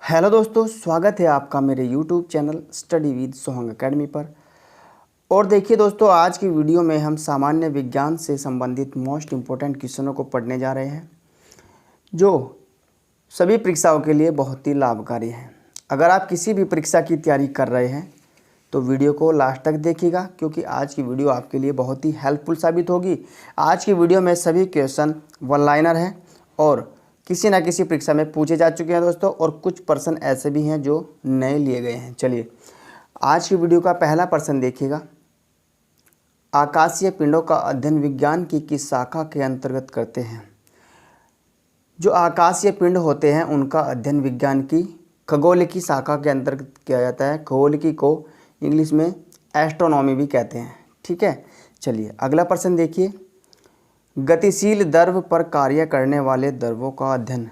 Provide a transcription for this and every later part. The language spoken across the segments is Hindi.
हेलो दोस्तों, स्वागत है आपका मेरे YouTube channel study with Sohang academy पर। और देखिए दोस्तों, आज की वीडियो में हम सामान्य विज्ञान से संबंधित मोस्ट इम्पोर्टेंट क्वेश्चनों को पढ़ने जा रहे हैं, जो सभी परीक्षाओं के लिए बहुत ही लाभकारी हैं। अगर आप किसी भी परीक्षा की तैयारी कर रहे हैं तो वीडियो को लास्ट तक देखिएगा, क्योंकि आज की वीडियो आपके लिए बहुत ही हेल्पफुल साबित होगी। आज की वीडियो में सभी क्वेश्चन वन लाइनर हैं और किसी ना किसी परीक्षा में पूछे जा चुके हैं दोस्तों, और कुछ प्रश्न ऐसे भी हैं जो नए लिए गए हैं। चलिए आज की वीडियो का पहला प्रश्न देखिएगा। आकाशीय पिंडों का अध्ययन विज्ञान की किस शाखा के अंतर्गत करते हैं? जो आकाशीय पिंड होते हैं उनका अध्ययन विज्ञान की खगोलिकी शाखा के अंतर्गत किया जाता है। खगोलिकी को इंग्लिश में एस्ट्रोनॉमी भी कहते हैं। ठीक है, चलिए अगला प्रश्न देखिए। गतिशील द्रव पर कार्य करने वाले द्रवों का अध्ययन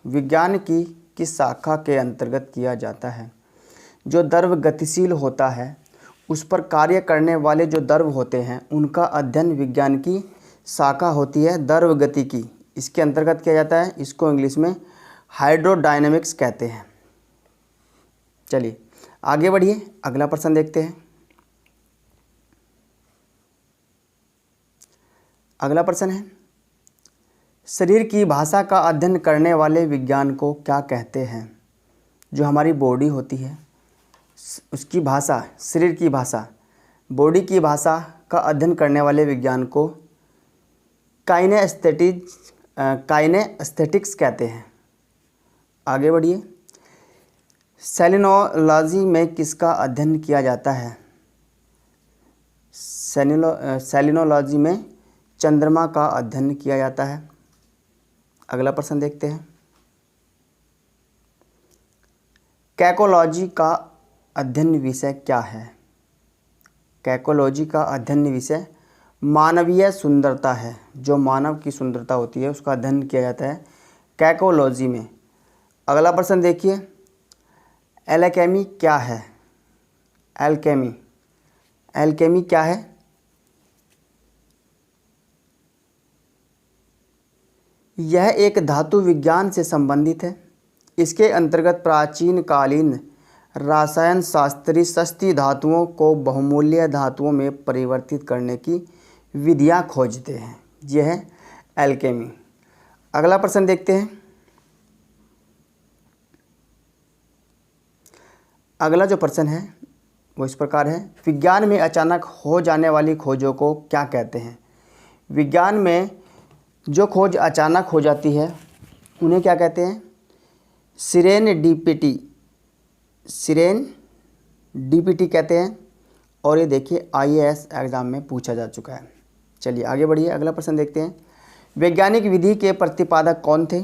विज्ञान की किस शाखा के अंतर्गत किया जाता है? जो द्रव गतिशील होता है उस पर कार्य करने वाले जो द्रव होते हैं उनका अध्ययन विज्ञान की शाखा होती है द्रव गतिकी, इसके अंतर्गत किया जाता है। इसको इंग्लिश में हाइड्रोडायनेमिक्स कहते हैं। चलिए आगे बढ़िए, अगला प्रश्न देखते हैं। अगला प्रश्न है, शरीर की भाषा का अध्ययन करने वाले विज्ञान को क्या कहते हैं? जो हमारी बॉडी होती है उसकी भाषा, शरीर की भाषा, बॉडी की भाषा का अध्ययन करने वाले विज्ञान को काइनेस्थेटिक्स कहते हैं। आगे बढ़िए। सेलिनोलॉजी में किसका अध्ययन किया जाता है? सेलिनोलॉजी में चंद्रमा का अध्ययन किया जाता है। अगला प्रश्न देखते हैं। कैकोलॉजी का अध्ययन विषय क्या है? कैकोलॉजी का अध्ययन विषय मानवीय सुंदरता है। जो मानव की सुंदरता होती है उसका अध्ययन किया जाता है कैकोलॉजी में। अगला प्रश्न देखिए। एल्केमी क्या है? एल्केमी क्या है? यह एक धातु विज्ञान से संबंधित है। इसके अंतर्गत प्राचीन कालीन रसायन शास्त्री सस्ती धातुओं को बहुमूल्य धातुओं में परिवर्तित करने की विधियां खोजते हैं। यह है एल्केमी। अगला प्रश्न देखते हैं। अगला जो प्रश्न है वो इस प्रकार है। विज्ञान में अचानक हो जाने वाली खोजों को क्या कहते हैं? विज्ञान में जो खोज अचानक हो जाती है उन्हें क्या कहते हैं? सिरेनडीपिटी कहते हैं। और ये देखिए IAS एग्ज़ाम में पूछा जा चुका है। चलिए आगे बढ़िए, अगला प्रश्न देखते हैं। वैज्ञानिक विधि के प्रतिपादक कौन थे?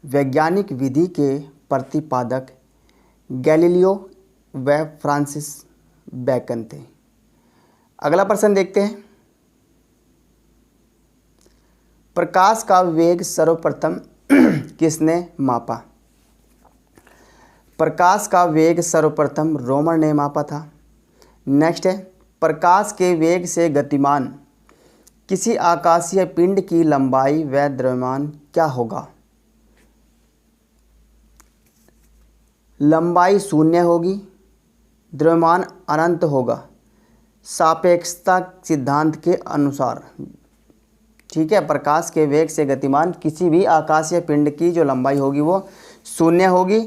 वैज्ञानिक विधि के प्रतिपादक गैलीलियो व फ्रांसिस बेकन थे। अगला प्रश्न देखते हैं। प्रकाश का वेग सर्वप्रथम किसने मापा? प्रकाश का वेग सर्वप्रथम रोमर ने मापा था। नेक्स्ट है, प्रकाश के वेग से गतिमान किसी आकाशीय पिंड की लंबाई व द्रव्यमान क्या होगा? लंबाई शून्य होगी, द्रव्यमान अनंत होगा, सापेक्षता सिद्धांत के अनुसार। ठीक है, प्रकाश के वेग से गतिमान किसी भी आकाशीय पिंड की जो लंबाई होगी वो शून्य होगी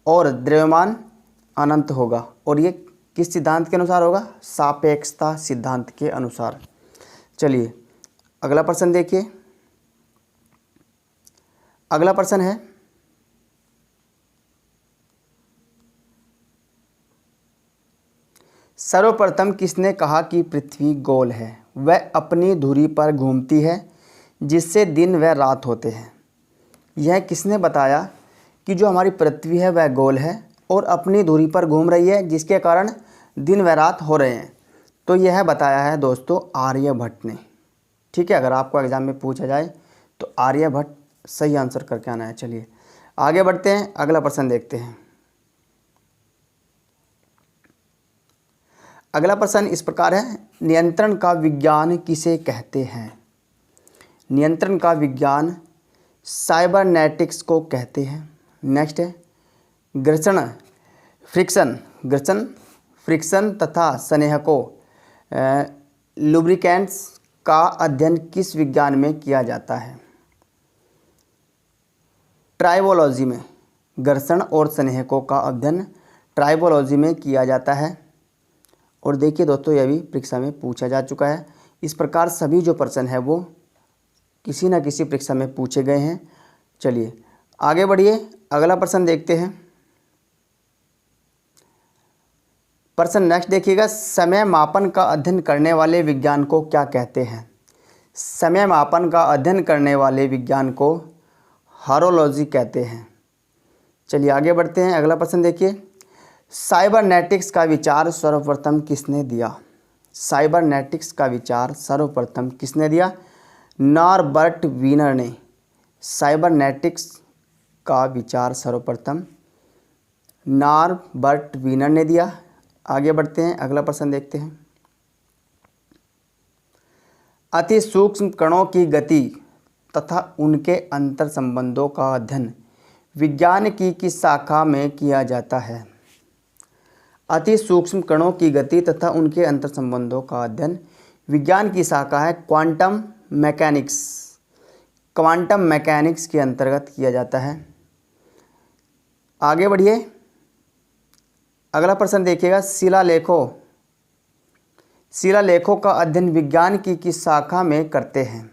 और द्रव्यमान अनंत होगा। और ये किस सिद्धांत के अनुसार होगा? सापेक्षता सिद्धांत के अनुसार। चलिए अगला प्रश्न देखिए। अगला प्रश्न है, सर्वप्रथम किसने कहा कि पृथ्वी गोल है? वह अपनी धुरी पर घूमती है जिससे दिन व रात होते हैं। यह किसने बताया कि जो हमारी पृथ्वी है वह गोल है और अपनी धुरी पर घूम रही है, जिसके कारण दिन व रात हो रहे हैं? तो यह बताया है दोस्तों आर्यभट्ट ने। ठीक है, अगर आपको एग्जाम में पूछा जाए तो आर्यभट्ट सही आंसर करके आना है। चलिए आगे बढ़ते हैं, अगला प्रश्न देखते हैं। अगला प्रश्न इस प्रकार है। नियंत्रण का विज्ञान किसे कहते हैं? नियंत्रण का विज्ञान साइबरनेटिक्स को कहते हैं। नेक्स्ट है, घर्षण फ्रिक्शन तथा स्नेहकों लुब्रिकेंट्स का अध्ययन किस विज्ञान में किया जाता है? ट्राइबोलॉजी में। घर्षण और स्नेहकों का अध्ययन ट्राइबोलॉजी में किया जाता है। और देखिए दोस्तों, यह भी परीक्षा में पूछा जा चुका है। इस प्रकार सभी जो प्रश्न है वो किसी न किसी परीक्षा में पूछे गए हैं। चलिए आगे बढ़िए, अगला प्रश्न देखते हैं। प्रश्न नेक्स्ट देखिएगा, समय मापन का अध्ययन करने वाले विज्ञान को क्या कहते हैं? समय मापन का अध्ययन करने वाले विज्ञान को हॉरोलॉजी कहते हैं। चलिए आगे बढ़ते हैं, अगला प्रश्न देखिए। साइबरनेटिक्स का विचार सर्वप्रथम किसने दिया? साइबरनेटिक्स का विचार सर्वप्रथम किसने दिया? नॉर्बर्ट वीनर ने साइबरनेटिक्स का विचार सर्वप्रथम नॉर्बर्ट वीनर ने दिया। आगे बढ़ते हैं, अगला प्रश्न देखते हैं। अति सूक्ष्म कणों की गति तथा उनके अंतर संबंधों का अध्ययन विज्ञान की किस शाखा में किया जाता है? अति सूक्ष्म कणों की गति तथा उनके अंतर संबंधों का अध्ययन विज्ञान की शाखा है क्वांटम मैकेनिक्स। क्वांटम मैकेनिक्स के अंतर्गत किया जाता है। आगे बढ़िए, अगला प्रश्न देखिएगा। शिलालेखों का अध्ययन विज्ञान की किस शाखा में करते हैं?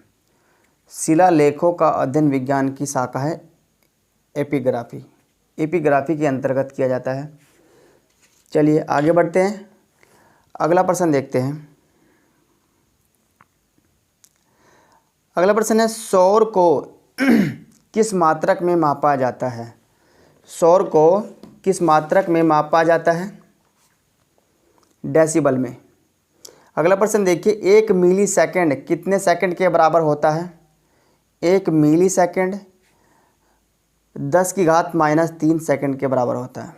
शिलालेखों का अध्ययन विज्ञान की शाखा है एपिग्राफी। एपिग्राफी के अंतर्गत किया जाता है। चलिए आगे बढ़ते हैं, अगला प्रश्न देखते हैं। अगला प्रश्न है, शोर को किस मात्रक में मापा जाता है? शोर को किस मात्रक में मापा जाता है? डेसिबल में। अगला प्रश्न देखिए, 1 मिली सेकेंड कितने सेकंड के बराबर होता है? 1 मिली सेकेंड 10⁻³ सेकंड के बराबर होता है।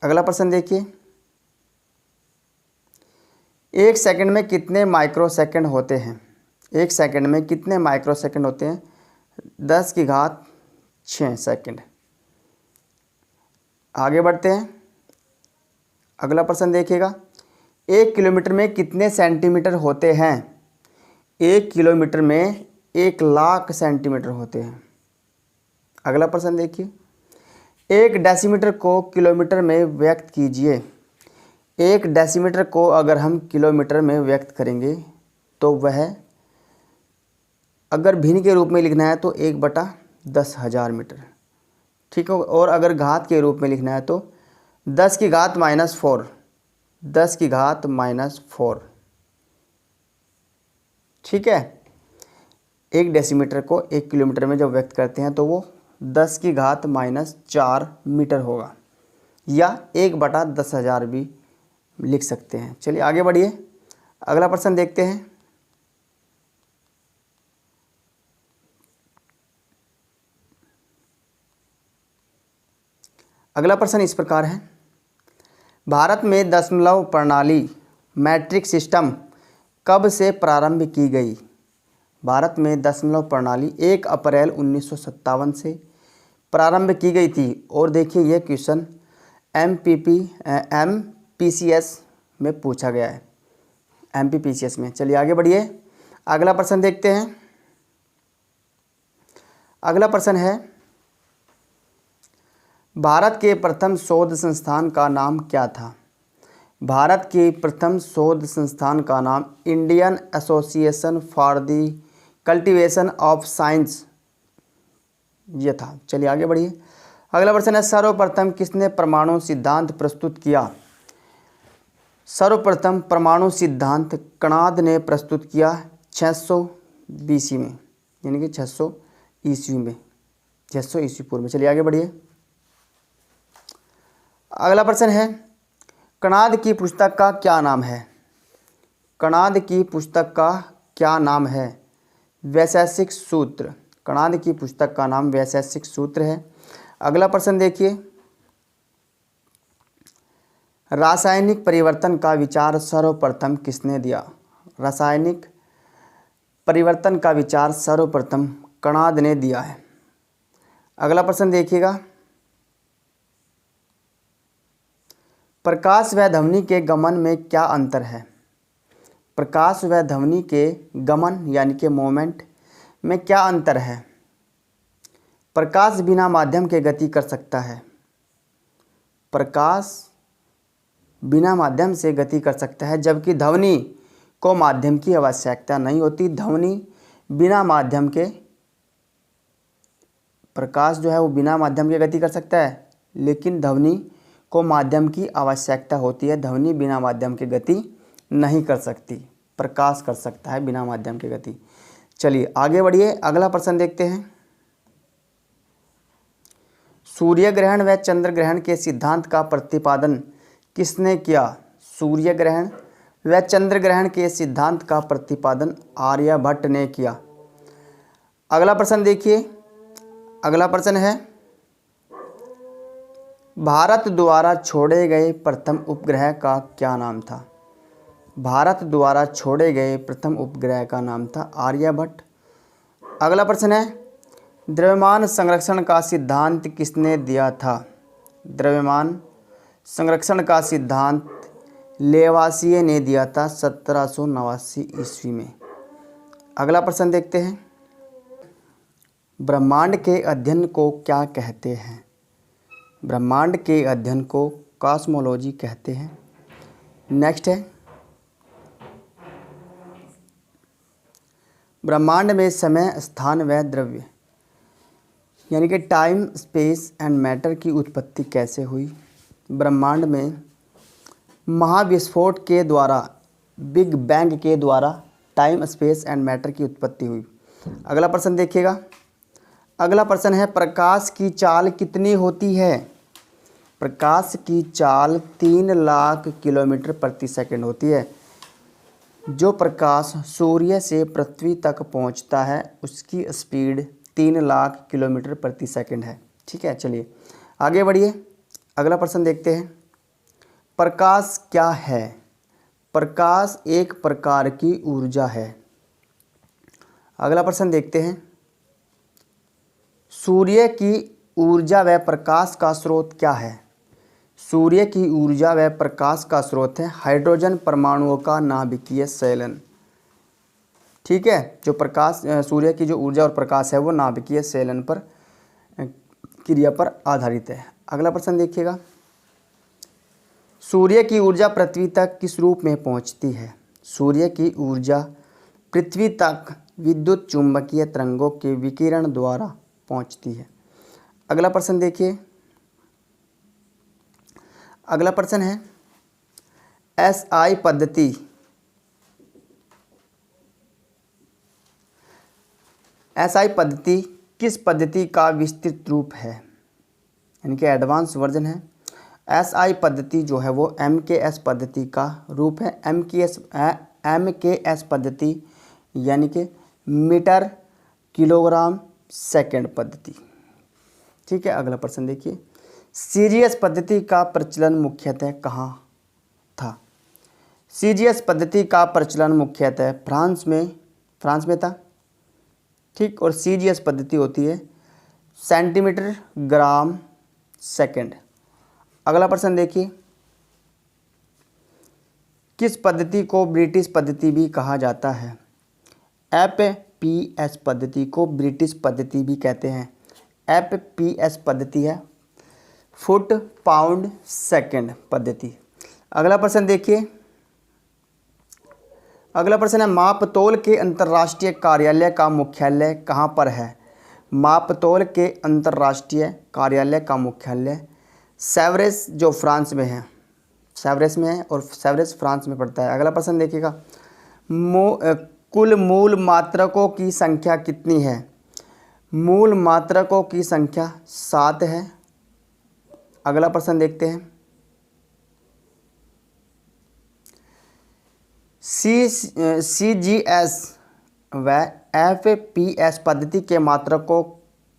अगला प्रश्न देखिए, 1 सेकंड में कितने माइक्रोसेकंड होते हैं? 1 सेकंड में कितने माइक्रोसेकंड होते हैं? 10⁻6 सेकंड। आगे बढ़ते हैं, अगला प्रश्न देखिएगा। 1 किलोमीटर में कितने सेंटीमीटर होते हैं? 1 किलोमीटर में 1,00,000 सेंटीमीटर होते हैं। अगला प्रश्न देखिए, 1 डेसीमीटर को किलोमीटर में व्यक्त कीजिए। 1 डेसीमीटर को अगर हम किलोमीटर में व्यक्त करेंगे तो वह, अगर भिन्न के रूप में लिखना है तो 1/10,000 मीटर, ठीक है। और अगर घात के रूप में लिखना है तो 10⁻⁻4, 10⁻⁻4, ठीक है। 1 डेसीमीटर को 1 किलोमीटर में जब व्यक्त करते हैं तो वो 10⁻⁻4 मीटर होगा, या 1/10,000 भी लिख सकते हैं। चलिए आगे बढ़िए, अगला प्रश्न देखते हैं। अगला प्रश्न इस प्रकार है, भारत में दशमलव प्रणाली मैट्रिक सिस्टम कब से प्रारंभ की गई? भारत में दशमलव प्रणाली 1 अप्रैल 1957 से प्रारंभ की गई थी। और देखिए यह क्वेश्चन MPPCS में पूछा गया है, MPPCS में। चलिए आगे बढ़िए, अगला प्रश्न देखते हैं। अगला प्रश्न है, भारत के प्रथम शोध संस्थान का नाम क्या था? भारत के प्रथम शोध संस्थान का नाम Indian association for the cultivation of science ये था। चलिए आगे बढ़िए, अगला प्रश्न है, सर्वप्रथम किसने परमाणु सिद्धांत प्रस्तुत किया? सर्वप्रथम परमाणु सिद्धांत कणाद ने प्रस्तुत किया 600 BC में, यानी कि 600 ईस्वी में, 600 ईस्वी पूर्व में। चलिए आगे बढ़िए, अगला प्रश्न है, कणाद की पुस्तक का क्या नाम है? कणाद की पुस्तक का क्या नाम है? वैशेषिक सूत्र। कणाद की पुस्तक का नाम वैशेषिक सूत्र है। अगला प्रश्न देखिए, रासायनिक परिवर्तन का विचार सर्वप्रथम किसने दिया? रासायनिक परिवर्तन का विचार सर्वप्रथम कणाद ने दिया है। अगला प्रश्न देखिएगा, प्रकाश व ध्वनि के गमन में क्या अंतर है? प्रकाश व ध्वनि के गमन यानी कि मोमेंट में क्या अंतर है? प्रकाश बिना माध्यम के गति कर सकता है। प्रकाश बिना माध्यम से गति कर सकता है, जबकि ध्वनि को माध्यम की आवश्यकता नहीं होती। ध्वनि बिना माध्यम के, प्रकाश जो है वो बिना माध्यम के गति कर सकता है, लेकिन ध्वनि को माध्यम की आवश्यकता होती है। ध्वनि बिना माध्यम के गति नहीं कर सकती, प्रकाश कर सकता है बिना माध्यम के गति। चलिए आगे बढ़िए, अगला प्रश्न देखते हैं। सूर्य ग्रहण व चंद्र ग्रहण के सिद्धांत का प्रतिपादन किसने किया? सूर्य ग्रहण व चंद्र ग्रहण के सिद्धांत का प्रतिपादन आर्यभट्ट ने किया। अगला प्रश्न देखिए, अगला प्रश्न है, भारत द्वारा छोड़े गए प्रथम उपग्रह का क्या नाम था? भारत द्वारा छोड़े गए प्रथम उपग्रह का नाम था आर्यभट्ट। अगला प्रश्न है, द्रव्यमान संरक्षण का सिद्धांत किसने दिया था? द्रव्यमान संरक्षण का सिद्धांत लेवासिए ने दिया था 1789 ईस्वी में। अगला प्रश्न देखते हैं, ब्रह्मांड के अध्ययन को क्या कहते हैं? ब्रह्मांड के अध्ययन को कॉस्मोलॉजी कहते हैं। नेक्स्ट है, ब्रह्मांड में समय, स्थान व द्रव्य यानी कि टाइम, स्पेस एंड मैटर की उत्पत्ति कैसे हुई? ब्रह्मांड में महाविस्फोट के द्वारा, बिग बैंग के द्वारा टाइम, स्पेस एंड मैटर की उत्पत्ति हुई। अगला प्रश्न देखिएगा, अगला प्रश्न है, प्रकाश की चाल कितनी होती है? प्रकाश की चाल 3 लाख किलोमीटर प्रति सेकंड होती है। जो प्रकाश सूर्य से पृथ्वी तक पहुंचता है उसकी स्पीड 3 लाख किलोमीटर प्रति सेकंड है। ठीक है, चलिए आगे बढ़िए, अगला प्रश्न देखते हैं। प्रकाश क्या है? प्रकाश एक प्रकार की ऊर्जा है। अगला प्रश्न देखते हैं, सूर्य की ऊर्जा व प्रकाश का स्रोत क्या है? सूर्य की ऊर्जा व प्रकाश का स्रोत है हाइड्रोजन परमाणुओं का नाभिकीय संचलन। ठीक है, जो प्रकाश, सूर्य की जो ऊर्जा और प्रकाश है वो नाभिकीय संचलन पर, क्रिया पर आधारित है। अगला प्रश्न देखिएगा, सूर्य की ऊर्जा पृथ्वी तक किस रूप में पहुंचती है? सूर्य की ऊर्जा पृथ्वी तक विद्युत चुंबकीय तरंगों के विकिरण द्वारा पहुंचती है। अगला प्रश्न देखिए, अगला प्रश्न है, एसआई पद्धति किस पद्धति का विस्तृत रूप है? यानी कि एडवांस वर्जन है। एसआई पद्धति जो है वो एमकेएस पद्धति का रूप है। एमकेएस पद्धति यानी कि मीटर किलोग्राम सेकंड पद्धति। ठीक है, अगला प्रश्न देखिए, सीजीएस पद्धति का प्रचलन मुख्यतः कहाँ था? सीजीएस पद्धति का प्रचलन मुख्यतः फ्रांस में था। ठीक, और सीजीएस पद्धति होती है सेंटीमीटर ग्राम सेकंड। अगला प्रश्न देखिए, किस पद्धति को ब्रिटिश पद्धति भी कहा जाता है? एफपीएस पद्धति को ब्रिटिश पद्धति भी कहते हैं। एफपीएस पद्धति है फुट पाउंड सेकंड पद्धति। अगला प्रश्न देखिए, अगला प्रश्न है, मापतोल के अंतर्राष्ट्रीय कार्यालय का मुख्यालय कहाँ पर है? मापतोल के अंतर्राष्ट्रीय कार्यालय का मुख्यालय सेवरेस जो फ्रांस में है, सेवरेस में है और सेवरेस फ्रांस में पड़ता है। अगला प्रश्न देखिएगा, कुल मूल मात्रकों की संख्या कितनी है? मूल मात्रकों की संख्या 7 है। अगला प्रश्न देखते हैं, सीजीएस व एफपीएस पद्धति के मात्रकों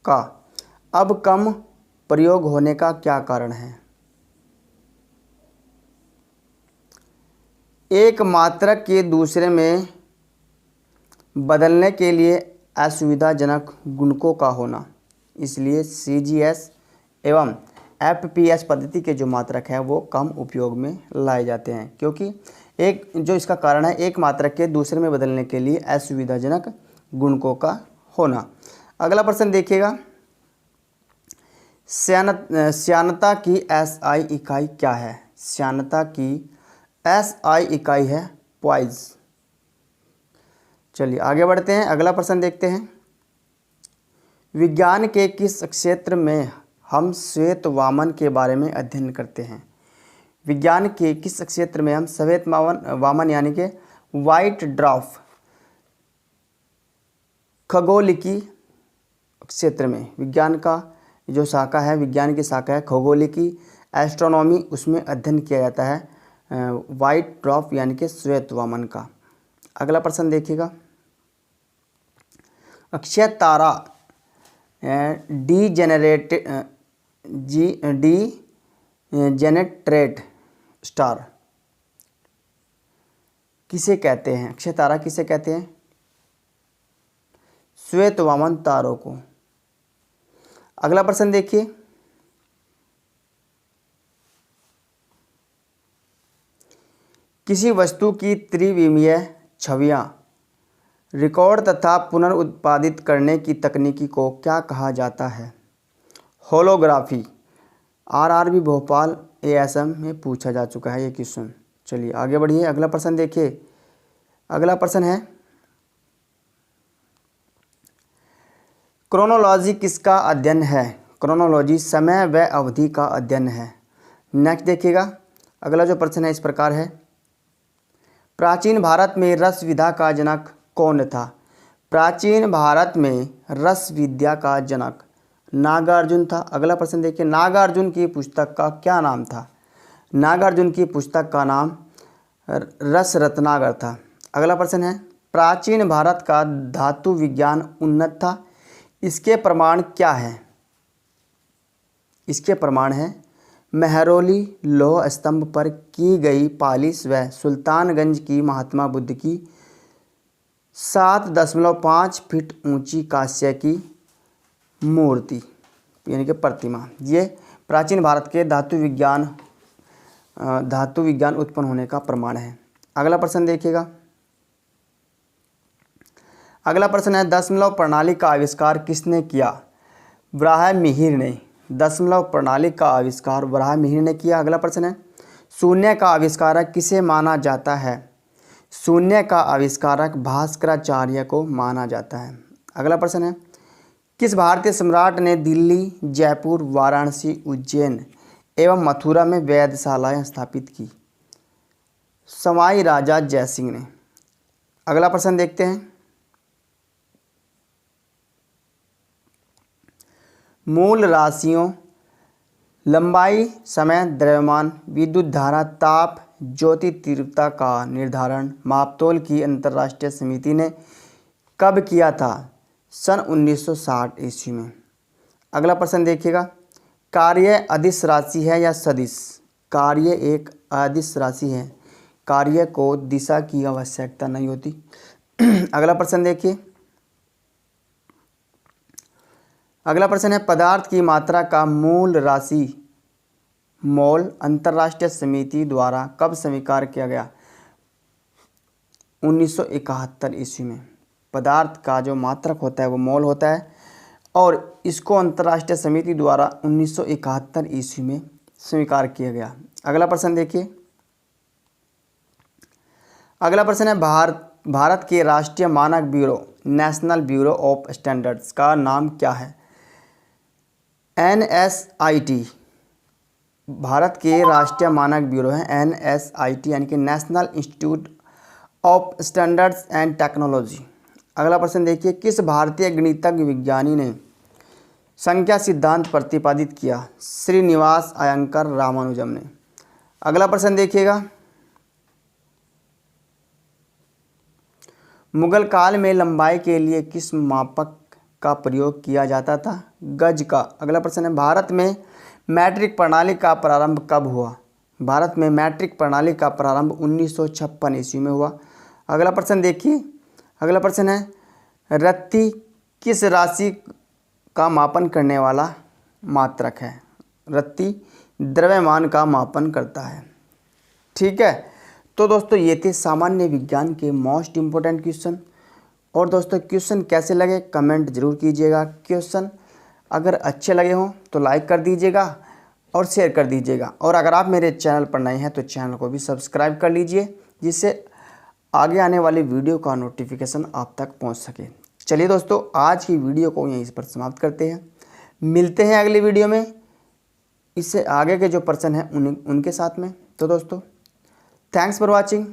का अब कम प्रयोग होने का क्या कारण है? एक मात्रक के दूसरे में बदलने के लिए असुविधाजनक गुणकों का होना, इसलिए सीजीएस एवं FPS पद्धति के जो मात्रक है वो कम उपयोग में लाए जाते हैं, क्योंकि एक जो इसका कारण है एक मात्रक के दूसरे में बदलने के लिए असुविधाजनक गुणकों का होना। अगला प्रश्न देखिएगा, श्यानता की SI इकाई क्या है? श्यानता की SI इकाई है पॉइज। चलिए आगे बढ़ते हैं, अगला प्रश्न देखते हैं। विज्ञान के किस क्षेत्र में हम श्वेत वामन के बारे में अध्ययन करते हैं? विज्ञान के किस क्षेत्र में हम श्वेत वामन यानी कि वाइट ड्वार्फ खगोलिकी क्षेत्र में, विज्ञान का जो शाखा है, विज्ञान की शाखा है खगोलिकी एस्ट्रोनॉमी, उसमें अध्ययन किया जाता है वाइट ड्वार्फ यानी कि श्वेत वामन का। अगला प्रश्न देखिएगा, अक्षय तारा डीजेनेरेट स्टार किसे कहते हैं? अक्षय तारा किसे कहते हैं? श्वेत वामन तारों को। अगला प्रश्न देखिए, किसी वस्तु की त्रिविमीय छवियां रिकॉर्ड तथा पुनर्उत्पादित करने की तकनीकी को क्या कहा जाता है? होलोग्राफी। RRB भोपाल ASM में पूछा जा चुका है ये क्वेश्चन। चलिए आगे बढ़िए, अगला प्रश्न देखिए। अगला प्रश्न है, क्रोनोलॉजी किसका अध्ययन है? क्रोनोलॉजी समय व अवधि का अध्ययन है। नेक्स्ट देखिएगा, अगला जो प्रश्न है इस प्रकार है, प्राचीन भारत में रस विद्या का जनक कौन था? प्राचीन भारत में रस विद्या का जनक नागार्जुन था। अगला प्रश्न देखिए, नागार्जुन की पुस्तक का क्या नाम था? नागार्जुन की पुस्तक का नाम रस रत्नाकर था। अगला प्रश्न है, प्राचीन भारत का धातु विज्ञान उन्नत था, इसके प्रमाण क्या है? इसके प्रमाण है मेहरौली लौह स्तंभ पर की गई पालिश व सुल्तानगंज की महात्मा बुद्ध की 7.5 फीट ऊंची कांस्य की मूर्ति यानी कि प्रतिमा। ये प्राचीन भारत के धातु विज्ञान उत्पन्न होने का प्रमाण है। अगला प्रश्न देखिएगा, अगला प्रश्न है, दशमलव प्रणाली का आविष्कार किसने किया? ब्राह्ममिहिर ने। दशमलव प्रणाली का आविष्कार ब्राह्ममिहिर ने किया। अगला प्रश्न है, शून्य का आविष्कारक किसे माना जाता है? शून्य का आविष्कारक भास्कराचार्य को माना जाता है। अगला प्रश्न है, किस भारतीय सम्राट ने दिल्ली, जयपुर, वाराणसी, उज्जैन एवं मथुरा में वेधशालाएं स्थापित की? सवाई राजा जयसिंह ने। अगला प्रश्न देखते हैं, मूल राशियों लंबाई, समय, द्रव्यमान, विद्युत धारा, ताप, ज्योति तीव्रता का निर्धारण मापतोल की अंतर्राष्ट्रीय समिति ने कब किया था? सन 1960 ईस्वी में। अगला प्रश्न देखिएगा, कार्य अदिश राशि है या सदिश? कार्य एक अदिश राशि है, कार्य को दिशा की आवश्यकता नहीं होती। अगला प्रश्न देखिए, अगला प्रश्न है, पदार्थ की मात्रा का मूल राशि मोल अंतर्राष्ट्रीय समिति द्वारा कब स्वीकार किया गया? 1971 ईस्वी में। पदार्थ का जो मात्रक होता है वो मोल होता है और इसको अंतर्राष्ट्रीय समिति द्वारा 1971 ईस्वी में स्वीकार किया गया। अगला प्रश्न देखिए, अगला प्रश्न है, भारत के राष्ट्रीय मानक bureau national bureau of standards का नाम क्या है? NSIT। भारत के राष्ट्रीय मानक ब्यूरो है NSIT यानी कि national institute of standards and technology. अगला प्रश्न देखिए, किस भारतीय गणितज्ञ विज्ञानी ने संख्या सिद्धांत प्रतिपादित किया? श्रीनिवास अयंकर रामानुजम ने। अगला प्रश्न देखिएगा, मुगल काल में लंबाई के लिए किस मापक का प्रयोग किया जाता था? गज का। अगला प्रश्न है, भारत में मैट्रिक प्रणाली का प्रारंभ कब हुआ? भारत में मैट्रिक प्रणाली का प्रारंभ 1956 ईस्वी में हुआ। अगला प्रश्न देखिए, अगला प्रश्न है, रत्ती किस राशि का मापन करने वाला मात्रक है? रत्ती द्रव्यमान का मापन करता है। ठीक है, तो दोस्तों ये थे सामान्य विज्ञान के मोस्ट इम्पोर्टेंट क्वेश्चन। और दोस्तों क्वेश्चन कैसे लगे कमेंट जरूर कीजिएगा। क्वेश्चन अगर अच्छे लगे हों तो लाइक कर दीजिएगा और शेयर कर दीजिएगा। और अगर आप मेरे चैनल पर नए हैं तो चैनल को भी सब्सक्राइब कर लीजिए, जिससे आगे आने वाली वीडियो का नोटिफिकेशन आप तक पहुंच सके। चलिए दोस्तों, आज की वीडियो को यहीं पर समाप्त करते हैं। मिलते हैं अगली वीडियो में इससे आगे के जो पर्सन हैं उनके साथ में। तो दोस्तों, थैंक्स फॉर वॉचिंग।